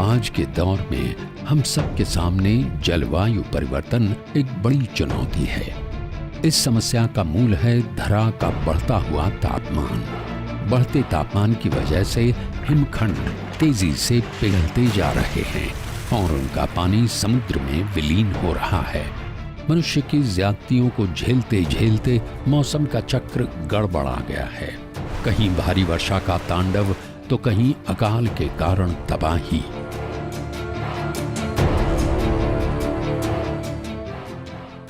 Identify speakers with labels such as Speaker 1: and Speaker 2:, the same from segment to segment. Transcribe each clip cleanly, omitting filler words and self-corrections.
Speaker 1: आज के दौर में हम सबके सामने जलवायु परिवर्तन एक बड़ी चुनौती है। इस समस्या का मूल है धरा का बढ़ता हुआ तापमान। बढ़ते तापमान की वजह से हिमखंड तेजी से पिघलते जा रहे हैं और उनका पानी समुद्र में विलीन हो रहा है। मनुष्य की ज्यादतियों को झेलते झेलते मौसम का चक्र गड़बड़ा गया है। कहीं भारी वर्षा का तांडव तो कहीं अकाल के कारण तबाही।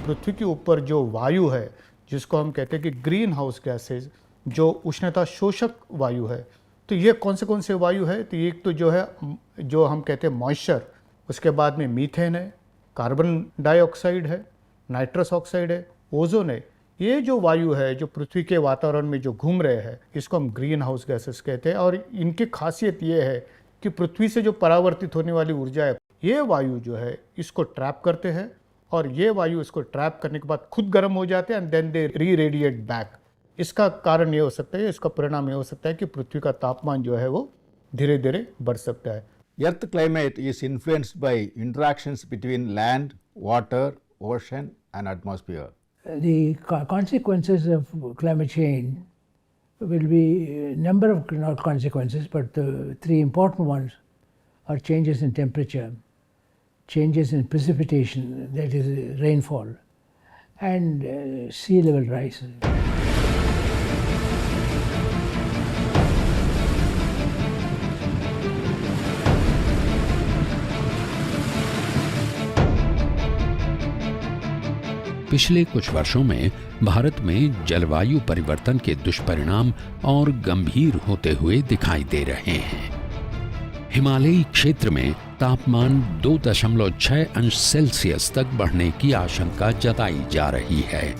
Speaker 2: पृथ्वी के ऊपर जो वायु है, जिसको हम कहते हैं कि ग्रीन हाउस गैसेज, जो उष्णता शोषक वायु है, तो ये कौन से वायु है? तो एक तो जो है, जो हम कहते हैं मॉइस्चर, उसके बाद में मीथेन है, कार्बन डाइऑक्साइड है, नाइट्रस ऑक्साइड है, ओजोन है। ये जो वायु है जो पृथ्वी के वातावरण में जो घूम रहे हैं, इसको हम ग्रीन हाउस गैसेस कहते हैं। और इनकी खासियत ये है कि पृथ्वी से जो परावर्तित होने वाली ऊर्जा है, ये वायु जो है इसको ट्रैप करते हैं और ये वायु इसको ट्रैप करने के बाद खुद गर्म हो जाते हैं एंड देन दे री-रेडिएट बैक। इसका कारण ये हो सकता है, इसका परिणाम ये हो सकता है कि पृथ्वी का तापमान जो है वो धीरे धीरे बढ़ सकता है।
Speaker 3: Earth climate is influenced by interactions between land, water, ocean and atmosphere.
Speaker 4: The consequences of climate change will be a number of not consequences, but the three important ones are changes in temperature, changes in precipitation, that is rainfall, and sea level rise.
Speaker 1: पिछले कुछ वर्षों में भारत में जलवायु परिवर्तन के दुष्परिणाम और गंभीर होते हुए दिखाई दे रहे हैं। हिमालयी क्षेत्र में तापमान 2.6 अंश सेल्सियस तक बढ़ने की आशंका जताई जा रही है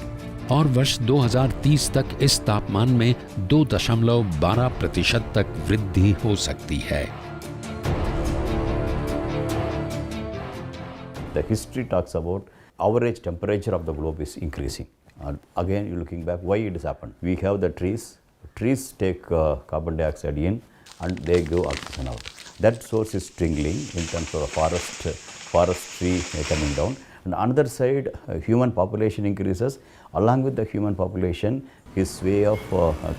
Speaker 1: और वर्ष 2030 तक इस तापमान में 2.12% तक वृद्धि हो सकती है।
Speaker 5: The history talks about average temperature of the globe is increasing. And again, you're looking back, why it has happened? We have the trees. Trees take carbon dioxide in and they give oxygen out. That source is dwindling in terms of the forestry coming down. And on the other side, human population increases. Along with the human population, his way of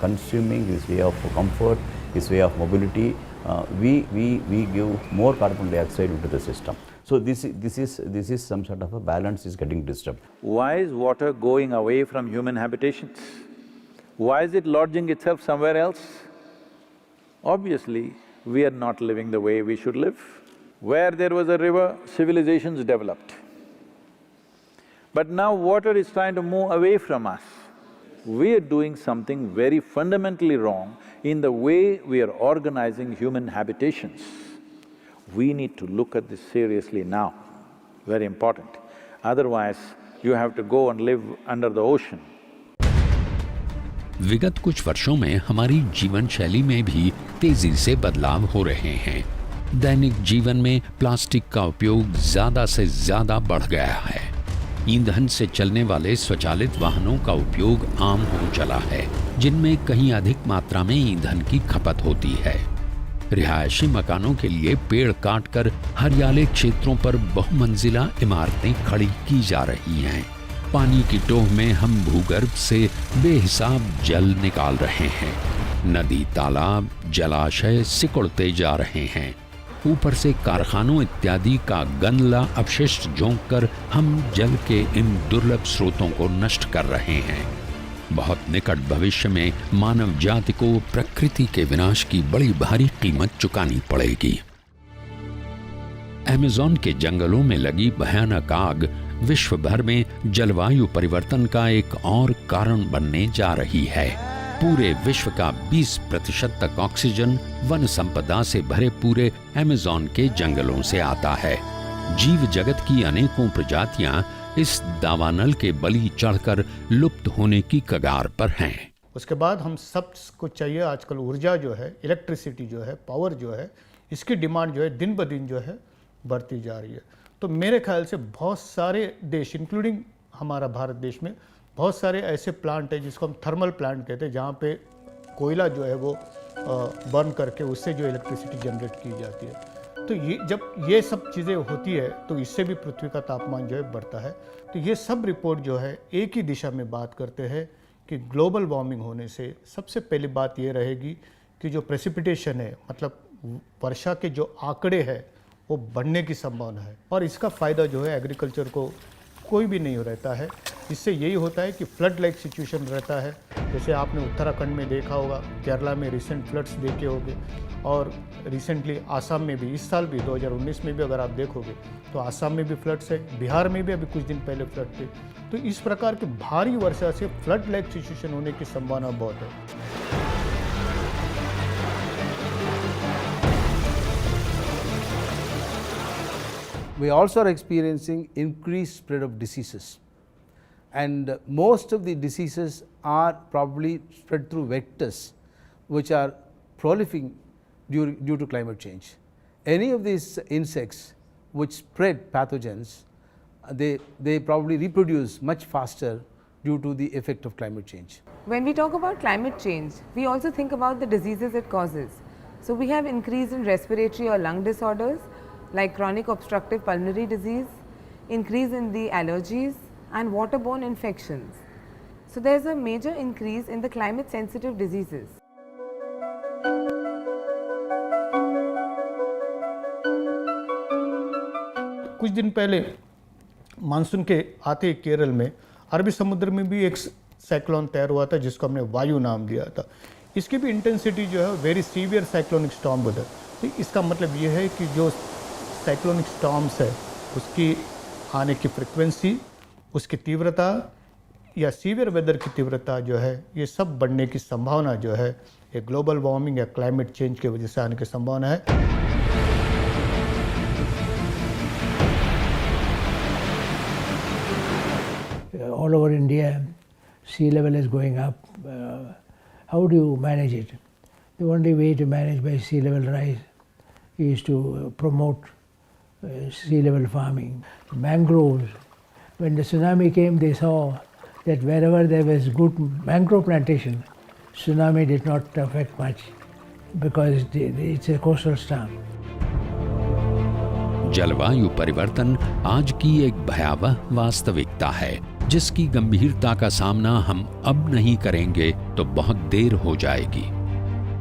Speaker 5: consuming, his way of comfort, his way of mobility, we give more carbon dioxide into the system. So this is some sort of a balance is getting disturbed.
Speaker 6: Why is water going away from human habitations? Why is it lodging itself somewhere else? Obviously, we are not living the way we should live. Where there was a river, civilizations developed. But now water is trying to move away from us. We are doing something very fundamentally wrong in the way we are organizing human habitations. We need to look at this seriously now, very important. Otherwise, you have to go and live under the ocean.
Speaker 1: विगत कुछ वर्षों में हमारी जीवन शैली में भी तेजी से बदलाव हो रहे हैं। दैनिक जीवन में प्लास्टिक का उपयोग ज्यादा से ज्यादा बढ़ गया है। ईंधन से चलने वाले स्वचालित वाहनों का उपयोग आम हो चला है, जिनमें कहीं अधिक मात्रा में ईंधन की खपत होती है। रिहायशी मकानों के लिए पेड़ काटकर हरियाले क्षेत्रों पर बहुमंजिला इमारतें खड़ी की जा रही हैं। पानी की टोह में हम भूगर्भ से बेहिसाब जल निकाल रहे हैं। नदी, तालाब, जलाशय सिकुड़ते जा रहे हैं। ऊपर से कारखानों इत्यादि का गंदला अपशिष्ट झोंककर हम जल के इन दुर्लभ स्रोतों को नष्ट कर रहे हैं। बहुत निकट भविष्य में मानव जाति को प्रकृति के विनाश की बड़ी भारी कीमत चुकानी पड़ेगी। अमेज़न के जंगलों में लगी भयानक आग विश्व भर में जलवायु परिवर्तन का एक और कारण बनने जा रही है। पूरे विश्व का 20% तक ऑक्सीजन वन संपदा से भरे पूरे अमेज़न के जंगलों से आता है। जीव जगत की अनेकों प्रजातियां इस दावानल के बलि चढ़कर लुप्त होने की कगार पर हैं।
Speaker 2: उसके बाद हम सबको चाहिए, आजकल ऊर्जा जो है, इलेक्ट्रिसिटी जो है, पावर जो है, इसकी डिमांड जो है दिन ब दिन जो है बढ़ती जा रही है। तो मेरे ख्याल से बहुत सारे देश, इंक्लूडिंग हमारा भारत देश में, बहुत सारे ऐसे प्लांट हैं जिसको हम थर्मल प्लांट कहते हैं, जहाँ पे कोयला जो है वो बर्न करके उससे जो इलेक्ट्रिसिटी जनरेट की जाती है। तो ये जब ये सब चीज़ें होती है तो इससे भी पृथ्वी का तापमान जो है बढ़ता है। तो ये सब रिपोर्ट जो है एक ही दिशा में बात करते हैं कि ग्लोबल वार्मिंग होने से सबसे पहली बात ये रहेगी कि जो प्रेसिपिटेशन है, मतलब वर्षा के जो आंकड़े हैं वो बढ़ने की संभावना है, और इसका फ़ायदा जो है एग्रीकल्चर को कोई भी नहीं रहता है। इससे यही होता है कि फ्लड लाइक सिचुएशन रहता है, जैसे आपने उत्तराखंड में देखा होगा, केरला में रिसेंट फ्लड्स देखे होंगे, और रिसेंटली आसाम में भी इस साल भी 2019 में भी अगर आप देखोगे तो आसाम में भी फ्लड्स है, बिहार में भी अभी कुछ दिन पहले फ्लड थे। तो इस प्रकार की भारी वर्षा से फ्लड लाइक सिचुएशन होने की संभावना बहुत है।
Speaker 7: We also are experiencing increased spread of diseases, and most of the diseases are probably spread through vectors which are proliferating due to climate change. Any of these insects which spread pathogens, they probably reproduce much faster due to the effect of climate change.
Speaker 8: When we talk about climate change, we also think about the diseases it causes. So we have increase in respiratory or lung disorders like chronic obstructive pulmonary disease, increase in the allergies and waterborne infections. So there is a major increase in the climate sensitive diseases.
Speaker 2: कुछ दिन पहले monsoon के आते केरल में अरबी समुद्र में भी एक साइक्लोन तैयार हुआ था जिसको हमने वायु नाम दिया था। इसकी भी इंटेंसिटी जो है वेरी सीवियर साइक्लोनिक स्टॉर्म बना। तो इसका मतलब ये है कि जो साइक्लोनिक स्टॉर्म्स है उसकी आने की फ्रिक्वेंसी, उसकी तीव्रता या सीवियर वेदर की तीव्रता जो है ये सब बढ़ने की संभावना जो है ये ग्लोबल वार्मिंग या क्लाइमेट चेंज की वजह से आने की संभावना है।
Speaker 4: All over India, sea level is going up. How do you manage it? The only way to manage by sea level rise is to promote sea level farming. Mangroves, when the tsunami came, they saw that wherever there was good mangrove plantation, tsunami did not affect much because it's a coastal storm.
Speaker 1: जलवायु परिवर्तन आज की एक भयावह वास्तविकता है जिसकी गंभीरता का सामना हम अब नहीं करेंगे तो बहुत देर हो जाएगी।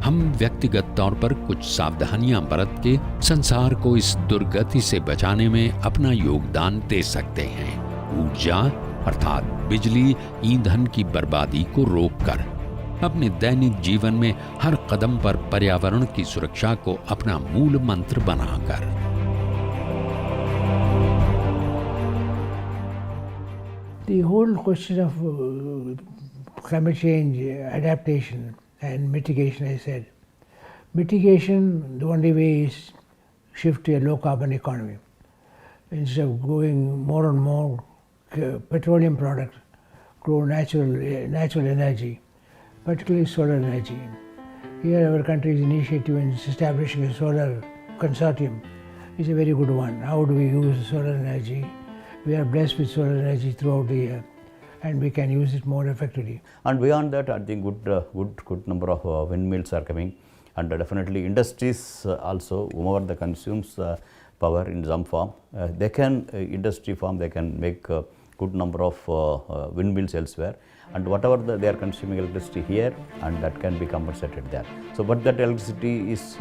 Speaker 1: हम व्यक्तिगत तौर पर कुछ सावधानियां बरत के संसार को इस दुर्गति से बचाने में अपना योगदान दे सकते हैं। ऊर्जा अर्थात बिजली, ईंधन की बर्बादी को रोककर अपने दैनिक जीवन में हर कदम पर पर्यावरण की सुरक्षा को अपना मूल मंत्र बनाकर।
Speaker 4: The whole question of climate change, adaptation and mitigation, I said. Mitigation, the only way is shift to a low carbon economy. Instead of going more and more petroleum products, grow natural energy, particularly solar energy. Here our country's initiative in establishing a solar consortium is a very good one. How do we use solar energy? We are blessed with solar energy throughout the year and we can use it more effectively.
Speaker 5: And beyond that, I think good number of windmills are coming, and definitely industries also, whomever that consumes power in some form, they can industry form, they can make good number of windmills elsewhere, and whatever they are consuming electricity here, and that can be compensated there. So, but that electricity is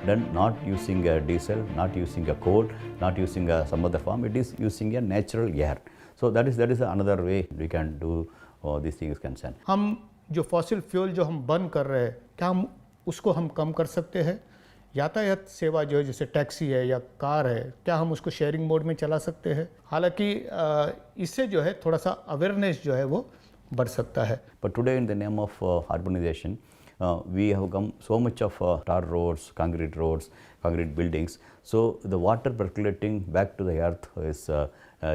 Speaker 5: done not using diesel, not using coal, not using some other form, it is using a natural air. So that is another way we can do these things concerned.
Speaker 2: हम जो fossil fuel जो हम burn कर रहे हैं, क्या हम उसको हम कम कर सकते हैं? यातायात सेवा जो है जैसे टैक्सी है या कार है, क्या हम उसको शेयरिंग मोड में चला सकते हैं? हालांकि इससे जो है थोड़ा सा अवेयरनेस जो है वो बढ़ सकता है.
Speaker 5: But today in the name of urbanization, we have come so much of tar roads, concrete buildings. So the water percolating back to the earth is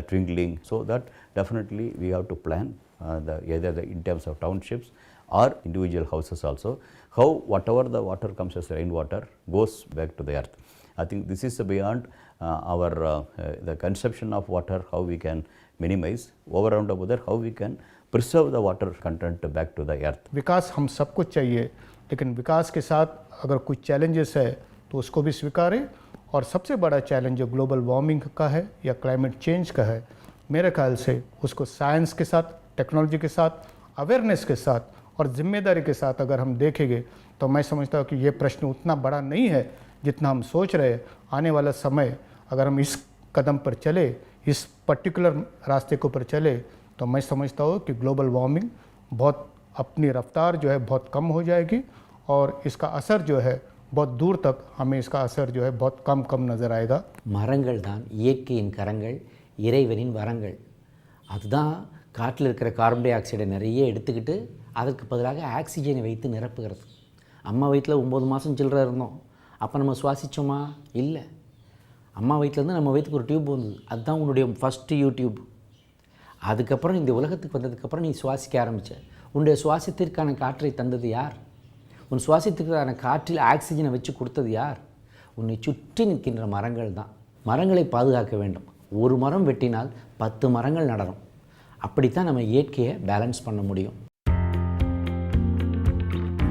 Speaker 5: dwindling. So that definitely we have to plan either in terms of townships or individual houses also, how whatever the water comes as rainwater goes back to the earth. I think this is beyond our the consumption of water, how we can minimize, over and above that how we can preserve the water content back to the earth.
Speaker 2: विकास हम सबको चाहिए, लेकिन विकास के साथ अगर कुछ challenges है तो उसको भी स्वीकारें और सबसे बड़ा चैलेंज जो ग्लोबल वार्मिंग का है या क्लाइमेट चेंज का है, मेरे ख्याल से उसको साइंस के साथ, टेक्नोलॉजी के साथ, अवेयरनेस के साथ और जिम्मेदारी के साथ अगर हम देखेंगे तो मैं समझता हूँ कि ये प्रश्न उतना बड़ा नहीं है जितना हम सोच रहे हैं। आने वाला समय अगर हम इस कदम पर चले, इस पर्टिकुलर रास्ते के ऊपर चले, तो मैं समझता हूँ कि ग्लोबल वार्मिंग बहुत अपनी रफ्तार जो है बहुत कम हो जाएगी और इसका असर जो है बहुत दूर तक हमें इसका असर जो है बहुत कम नज़र आएगा।
Speaker 9: மரங்கள் தான் இயற்கையின் கரங்கள், இறைவனின் வரங்கள். அதுதான் காற்றில் இருக்கிற கார்பன் டை ஆக்சைடை நிறைய எடுத்துக்கிட்டு அதற்கு பதிலாக ஆக்சிஜனை வைத்து நிரப்புகிறது. அம்மா வயிற்றில் 9 மாதம் சில்லற இருந்தோம். அப்போ நம்ம சுவாசித்தோமா? இல்லை. அம்மா வயிற்றுலேருந்து நம்ம வயிற்றுக்கு ஒரு டியூப் வந்தது, அதுதான் உன்னுடைய ஃபஸ்ட்டு யூடியூப். அதுக்கப்புறம் இந்த உலகத்துக்கு வந்ததுக்கப்புறம் நீ சுவாசிக்க ஆரம்பித்த. உன்னுடைய சுவாசத்திற்கான காற்றை தந்தது யார்? உன் சுவாசத்திற்கான காற்றில் ஆக்சிஜனை வச்சு கொடுத்தது யார்? உன்னை சுற்றி நிற்கின்ற மரங்கள் தான். மரங்களை பாதுகாக்க வேண்டும். ஒரு மரம் வெட்டினால் 10 மரங்கள் நடணும். அப்படித்தான் நம்ம இயற்கையை பேலன்ஸ் பண்ண முடியும்.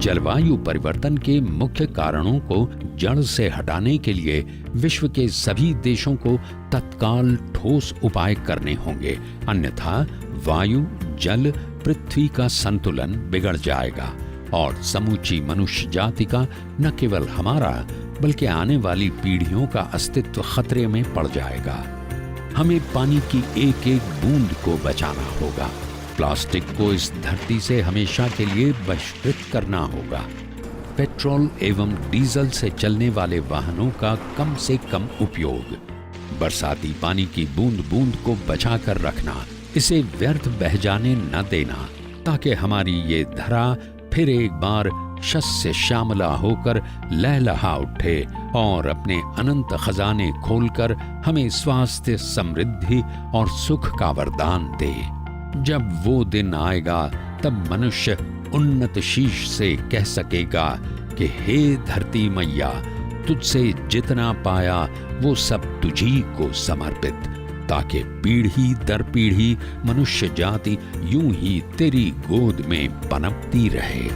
Speaker 1: जलवायु परिवर्तन के मुख्य कारणों को जड़ से हटाने के लिए विश्व के सभी देशों को तत्काल ठोस उपाय करने होंगे, अन्यथा वायु, जल, पृथ्वी का संतुलन बिगड़ जाएगा और समूची मनुष्य जाति का न केवल हमारा बल्कि आने वाली पीढ़ियों का अस्तित्व खतरे में पड़ जाएगा। हमें पानी की एक एक बूंद को बचाना होगा। प्लास्टिक को इस धरती से हमेशा के लिए बहिष्कृत करना होगा। पेट्रोल एवं डीजल से चलने वाले वाहनों का कम से कम उपयोग, बरसाती पानी की बूंद बूंद को बचा कर रखना, इसे व्यर्थ बह जाने न देना, ताकि हमारी ये धरा फिर एक बार शस्य श्यामला होकर लहलहा उठे और अपने अनंत खजाने खोलकर हमें स्वास्थ्य, समृद्धि और सुख का वरदान दे। जब वो दिन आएगा तब मनुष्य उन्नत शीश से कह सकेगा कि हे धरती मैया, तुझसे जितना पाया वो सब तुझी को समर्पित, ताकि पीढ़ी दर पीढ़ी मनुष्य जाति यूं ही तेरी गोद में पनपती रहे।